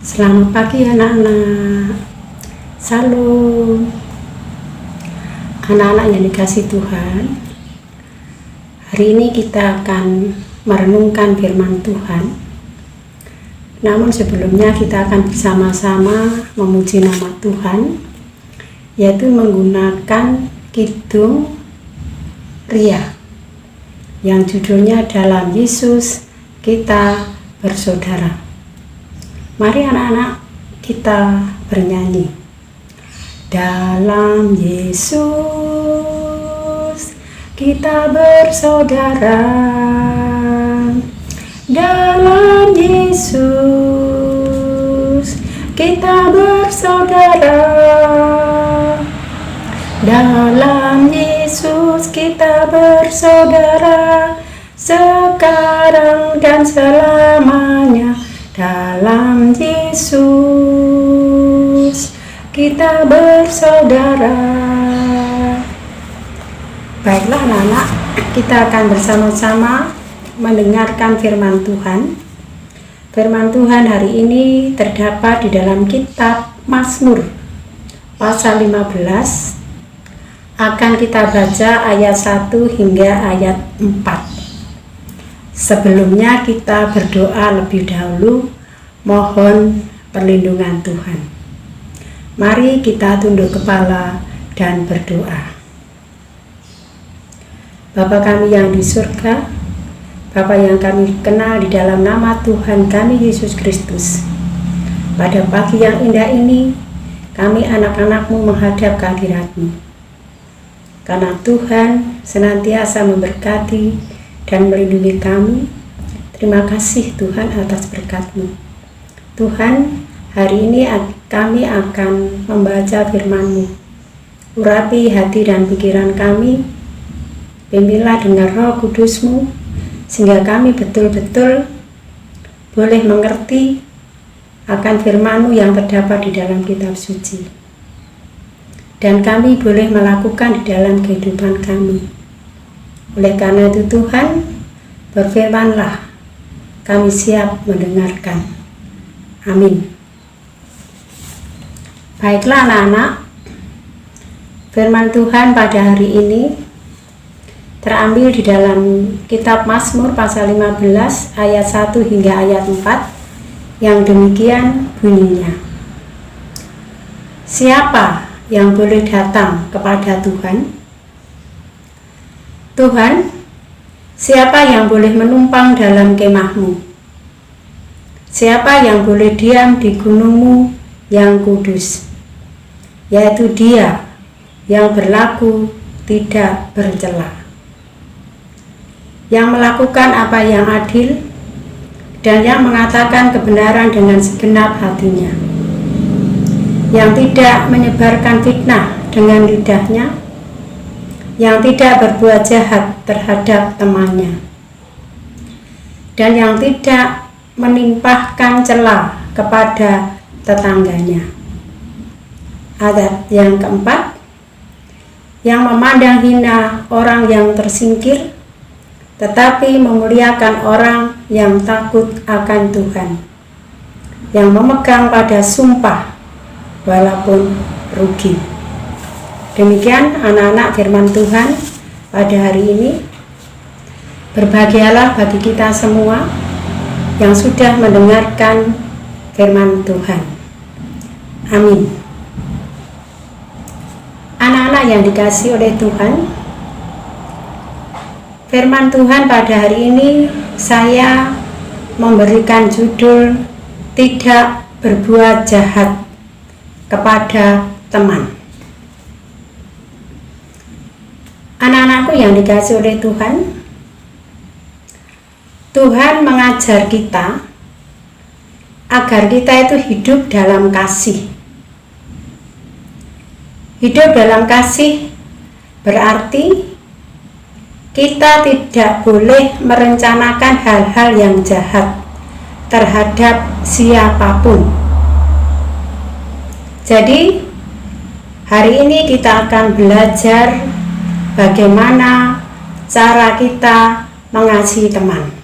Selamat pagi anak-anak. Salam. Anak-anak yang dikasihi Tuhan, hari ini kita akan merenungkan firman Tuhan. Namun sebelumnya kita akan bersama-sama memuji nama Tuhan, yaitu menggunakan kidung Ria yang judulnya Dalam Yesus Kita Bersaudara. Mari anak-anak kita bernyanyi. Dalam Yesus kita bersaudara. Dalam Yesus kita bersaudara. Dalam Yesus kita bersaudara, sekarang dan selamanya. Dalam Yesus kita bersaudara. Baiklah anak-anak, kita akan bersama-sama mendengarkan firman Tuhan. Firman Tuhan hari ini terdapat di dalam kitab Mazmur pasal 15. Akan kita baca ayat 1 hingga ayat 4. Sebelumnya kita berdoa lebih dahulu, mohon perlindungan Tuhan. Mari kita tunduk kepala dan berdoa. Bapa kami yang di surga, Bapa yang kami kenal di dalam nama Tuhan kami Yesus Kristus, pada pagi yang indah ini, kami anak-anak-Mu menghadap kehadirat-Mu. Karena Tuhan senantiasa memberkati dan melindungi kami. Terima kasih Tuhan atas berkat-Mu. Tuhan, hari ini kami akan membaca firman-Mu. Urapi hati dan pikiran kami, pimpinlah dengan Roh Kudus-Mu, sehingga kami betul-betul boleh mengerti akan firman-Mu yang terdapat di dalam kitab suci. Dan kami boleh melakukan di dalam kehidupan kami. Oleh karena itu Tuhan, berfirmanlah, kami siap mendengarkan. Amin. Baiklah anak-anak, firman Tuhan pada hari ini terambil di dalam kitab Mazmur pasal 15 ayat 1 hingga ayat 4 yang demikian bunyinya. Siapa yang boleh datang kepada Tuhan? Tuhan, siapa yang boleh menumpang dalam kemah-Mu? Siapa yang boleh diam di gunung-Mu yang kudus? Yaitu Dia yang berlaku tidak bercela, yang melakukan apa yang adil, dan yang mengatakan kebenaran dengan segenap hatinya, yang tidak menyebarkan fitnah dengan lidahnya, yang tidak berbuat jahat terhadap temannya, dan yang tidak menimpahkan cela kepada tetangganya. Ayat yang keempat, yang memandang hina orang yang tersingkir, tetapi memuliakan orang yang takut akan Tuhan, yang memegang pada sumpah walaupun rugi. Demikian anak-anak firman Tuhan pada hari ini. Berbahagialah bagi kita semua yang sudah mendengarkan firman Tuhan. Amin. Anak-anak yang dikasihi oleh Tuhan, firman Tuhan pada hari ini saya memberikan judul tidak berbuat jahat kepada teman. Anak-anakku yang dikasihi oleh Tuhan, Tuhan mengajar kita agar kita itu hidup dalam kasih. Hidup dalam kasih berarti kita tidak boleh merencanakan hal-hal yang jahat terhadap siapapun. Jadi, hari ini kita akan belajar bagaimana cara kita mengasihi teman.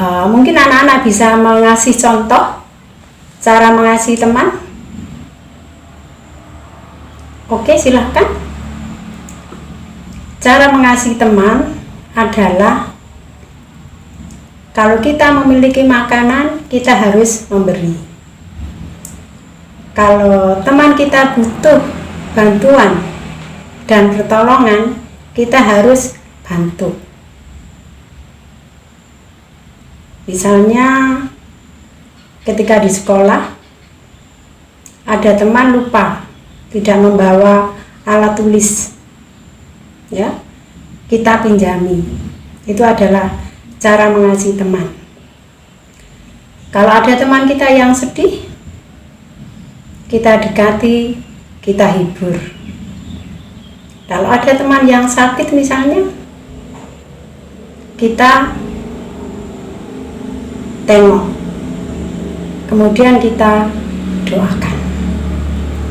Mungkin anak-anak bisa mengasih contoh cara mengasihi teman. Oke, silahkan. Cara mengasihi teman adalah kalau kita memiliki makanan, kita harus memberi. Kalau teman kita butuh bantuan dan pertolongan, kita harus bantu. Misalnya ketika di sekolah ada teman lupa tidak membawa alat tulis, ya, kita pinjami. Itu adalah cara mengasihi teman. Kalau ada teman kita yang sedih, kita dekati, kita hibur. Kalau ada teman yang sakit misalnya, kita tengok, kemudian kita doakan.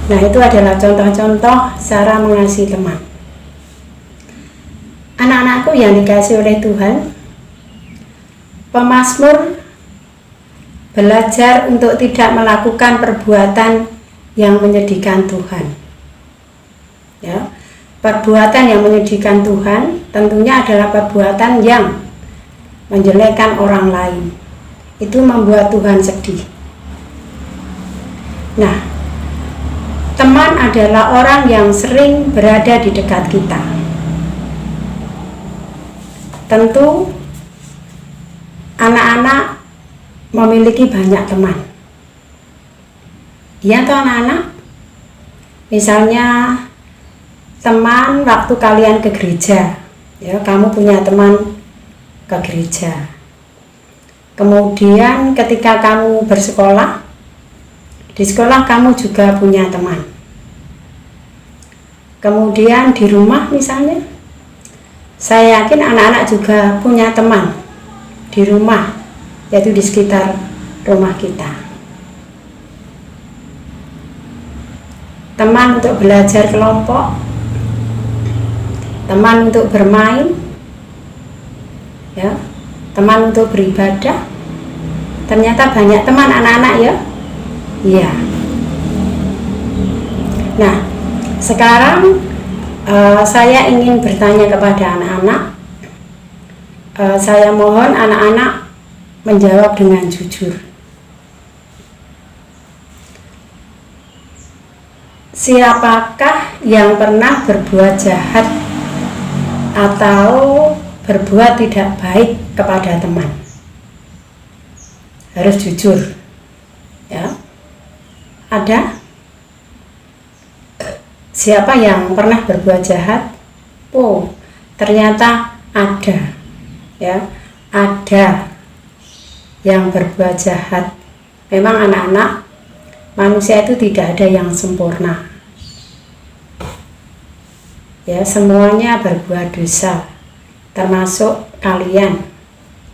Nah, itu adalah contoh-contoh cara mengasihi teman. Anak-anakku yang dikasihi oleh Tuhan, pemazmur belajar untuk tidak melakukan perbuatan yang menyedihkan Tuhan. Ya, perbuatan yang menyedihkan Tuhan tentunya adalah perbuatan yang menjelekkan orang lain. Itu membuat Tuhan sedih. Nah, teman adalah orang yang sering berada di dekat kita. Tentu anak-anak memiliki banyak teman. Iya toh anak-anak? Misalnya teman waktu kalian ke gereja, ya, kamu punya teman ke gereja. Kemudian ketika kamu bersekolah, di sekolah kamu juga punya teman. Kemudian di rumah misalnya, saya yakin anak-anak juga punya teman di rumah, yaitu di sekitar rumah kita. Teman untuk belajar kelompok, teman untuk bermain, ya, teman untuk beribadah. Ternyata banyak teman anak-anak, ya. Iya. Nah, sekarang saya ingin bertanya kepada anak-anak. Saya mohon anak-anak menjawab dengan jujur. Siapakah yang pernah berbuat jahat atau berbuat tidak baik kepada teman? Harus jujur, ya. Ada? Siapa yang pernah berbuat jahat? Oh, ternyata ada, ya. Ada yang berbuat jahat. Memang anak-anak, manusia itu tidak ada yang sempurna. Ya, semuanya berbuat dosa, termasuk kalian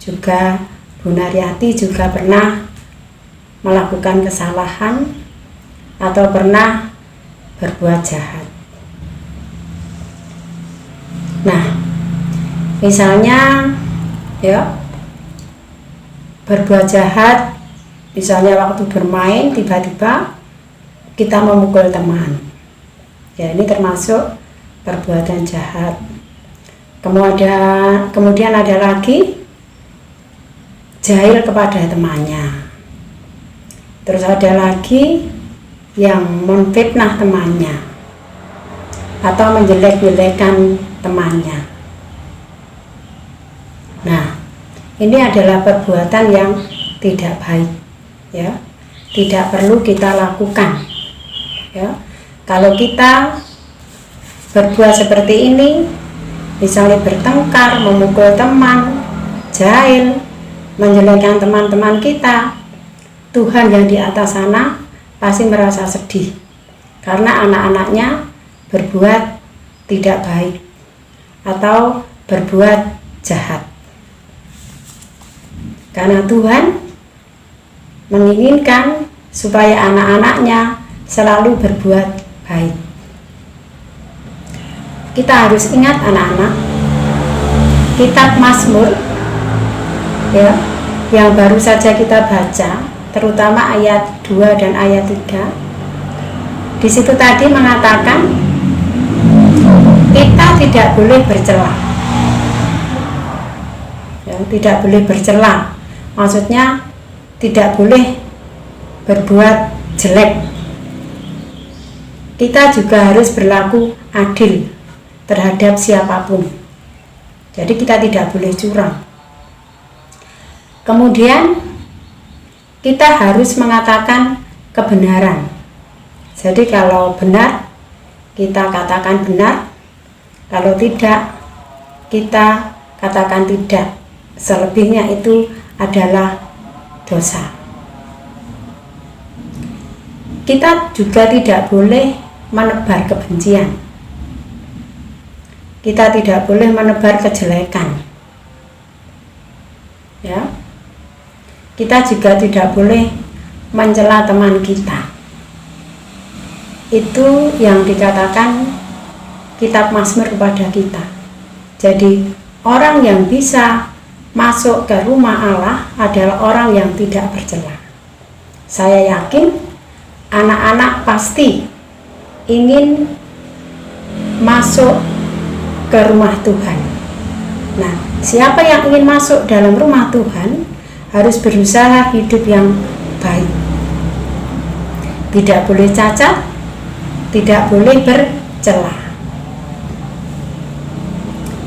juga. Bu Naryati juga pernah melakukan kesalahan atau pernah berbuat jahat. Nah, misalnya, ya, berbuat jahat, misalnya waktu bermain tiba-tiba kita memukul teman. Ya, ini termasuk perbuatan jahat. Kemudian ada lagi jahil kepada temannya. Terus ada lagi yang memfitnah temannya atau menjelek-jelekan temannya. Nah, ini adalah perbuatan yang tidak baik, ya. Tidak perlu kita lakukan, ya. Kalau kita berbuat seperti ini, misalnya bertengkar, memukul teman, jahil, menjelekkan teman-teman kita, Tuhan yang di atas sana pasti merasa sedih karena anak-anaknya berbuat tidak baik atau berbuat jahat. Karena Tuhan menginginkan supaya anak-anaknya selalu berbuat baik. Kita harus ingat anak-anak, kitab Mazmur, ya, yang baru saja kita baca, terutama ayat 2 dan ayat 3. Di situ tadi mengatakan kita tidak boleh bercela. Ya, tidak boleh bercela. Maksudnya tidak boleh berbuat jelek. Kita juga harus berlaku adil terhadap siapapun. Jadi kita tidak boleh curang. Kemudian kita harus mengatakan kebenaran. Jadi kalau benar, kita katakan benar. Kalau tidak, kita katakan tidak. Selebihnya itu adalah dosa. Kita juga tidak boleh menebar kebencian. Kita tidak boleh menebar kejelekan. Ya. Kita juga tidak boleh mencela teman kita. Itu yang dikatakan kitab Mazmur kepada kita. Jadi orang yang bisa masuk ke rumah Allah adalah orang yang tidak bercela. Saya yakin anak-anak pasti ingin masuk ke rumah Tuhan. Nah, siapa yang ingin masuk dalam rumah Tuhan harus berusaha hidup yang baik. Tidak boleh cacat, tidak boleh bercela.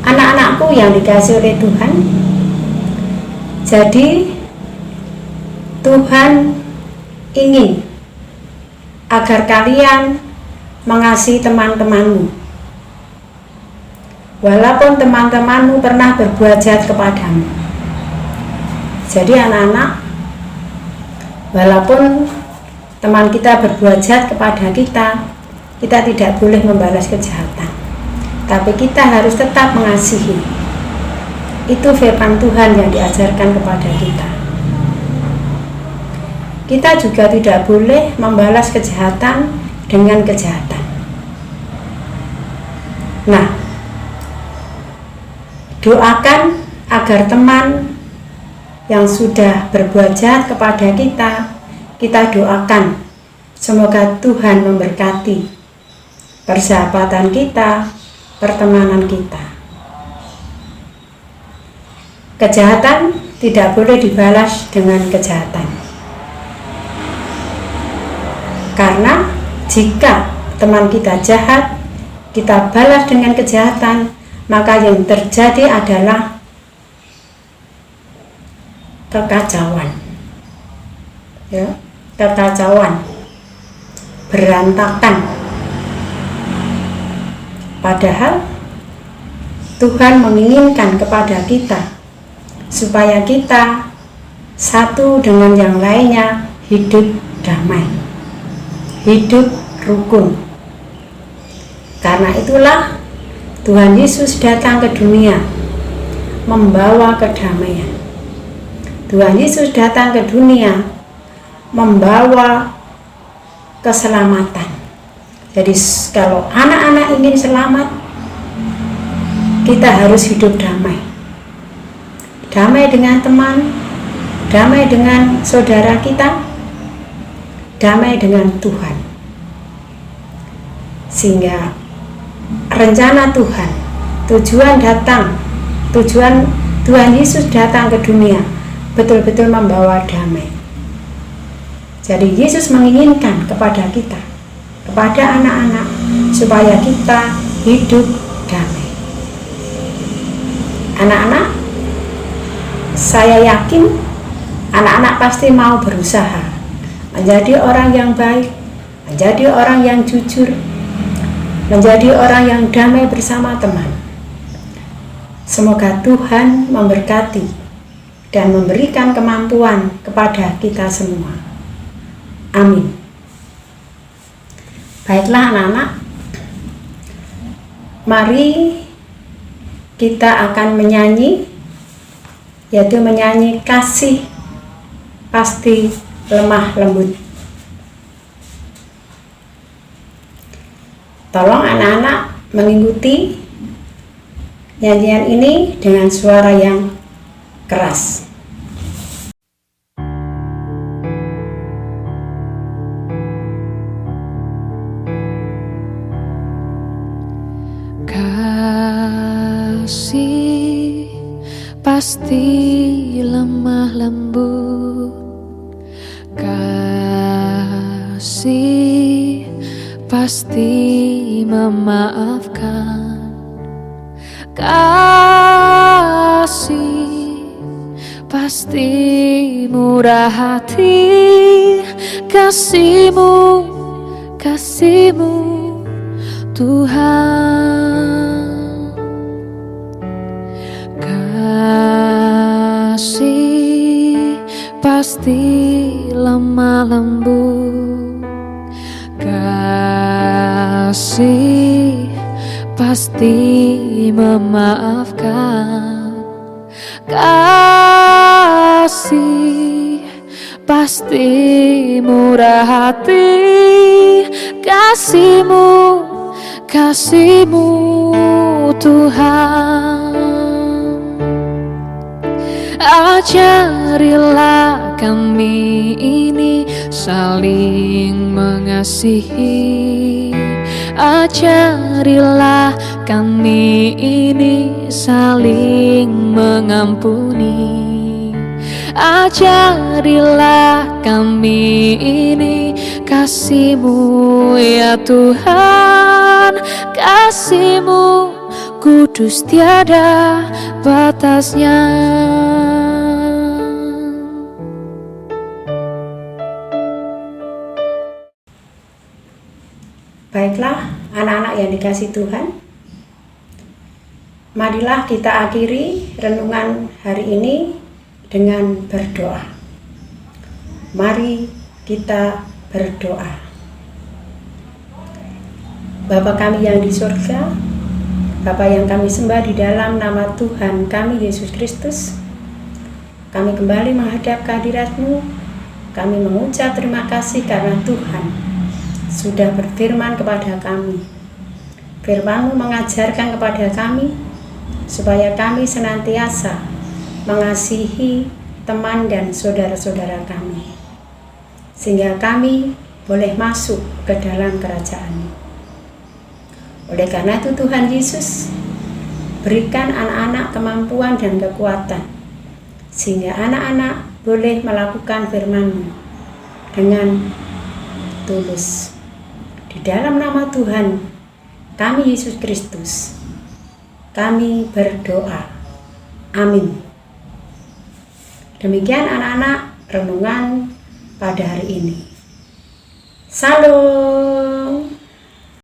Anak-anakku yang dikasihi oleh Tuhan, jadi Tuhan ingin agar kalian mengasihi teman-temanmu. Walaupun teman-temanmu pernah berbuat jahat kepadamu. Jadi anak-anak, walaupun teman kita berbuat jahat kepada kita, kita tidak boleh membalas kejahatan. Tapi kita harus tetap mengasihi. Itu firman Tuhan yang diajarkan kepada kita. Kita juga tidak boleh membalas kejahatan dengan kejahatan. Nah, doakan agar teman yang sudah berbuat jahat kepada kita, kita doakan semoga Tuhan memberkati persahabatan kita, pertemanan kita. Kejahatan tidak boleh dibalas dengan kejahatan. Karena jika teman kita jahat, kita balas dengan kejahatan, maka yang terjadi adalah kekacauan. Ya, kekacauan, berantakan. Padahal Tuhan menginginkan kepada kita supaya kita satu dengan yang lainnya hidup damai, hidup rukun. Karena itulah Tuhan Yesus datang ke dunia membawa kedamaian. Tuhan Yesus datang ke dunia membawa keselamatan. Jadi kalau anak-anak ingin selamat, kita harus hidup damai. Damai dengan teman, damai dengan saudara kita, damai dengan Tuhan. Sehingga rencana Tuhan, tujuan Tuhan Yesus datang ke dunia betul-betul membawa damai. Jadi Yesus menginginkan kepada kita, kepada anak-anak, supaya kita hidup damai. Anak-anak, saya yakin anak-anak pasti mau berusaha menjadi orang yang baik, menjadi orang yang jujur, menjadi orang yang damai bersama teman. Semoga Tuhan memberkati dan memberikan kemampuan kepada kita semua. Amin. Baiklah anak-anak, mari kita akan menyanyi, yaitu menyanyi kasih pasti lemah lembut. Tolong anak-anak mengikuti nyanyian ini dengan suara yang keras. Kasih pasti lemah lembut, kasih pasti memaafkan, kasih pasti murah hati. Kasih-Mu, kasih-Mu Tuhan. Kasih pasti lemah lembut, kasih pasti memaafkan, kasih pasti murah hati. Kasih-Mu, kasih-Mu Tuhan. Ajarilah kami ini saling mengasihi, ajarilah kami ini saling mengampuni, ajarilah kami ini kasih-Mu ya Tuhan. Kasih-Mu kudus tiada batasnya. Baiklah anak-anak yang dikasihi Tuhan, marilah kita akhiri renungan hari ini dengan berdoa. Mari kita berdoa. Bapa kami yang di surga, Bapa yang kami sembah di dalam nama Tuhan kami Yesus Kristus, kami kembali menghadap kehadirat-Mu. Kami mengucap terima kasih karena Tuhan sudah berfirman kepada kami. Firman-Mu mengajarkan kepada kami supaya kami senantiasa mengasihi teman dan saudara-saudara kami, sehingga kami boleh masuk ke dalam kerajaan-Mu. Oleh karena itu Tuhan Yesus, berikan anak-anak kemampuan dan kekuatan, sehingga anak-anak boleh melakukan firman-Mu dengan tulus. Di dalam nama Tuhan kami Yesus Kristus, kami berdoa. Amin. Demikian anak-anak renungan pada hari ini. Salam.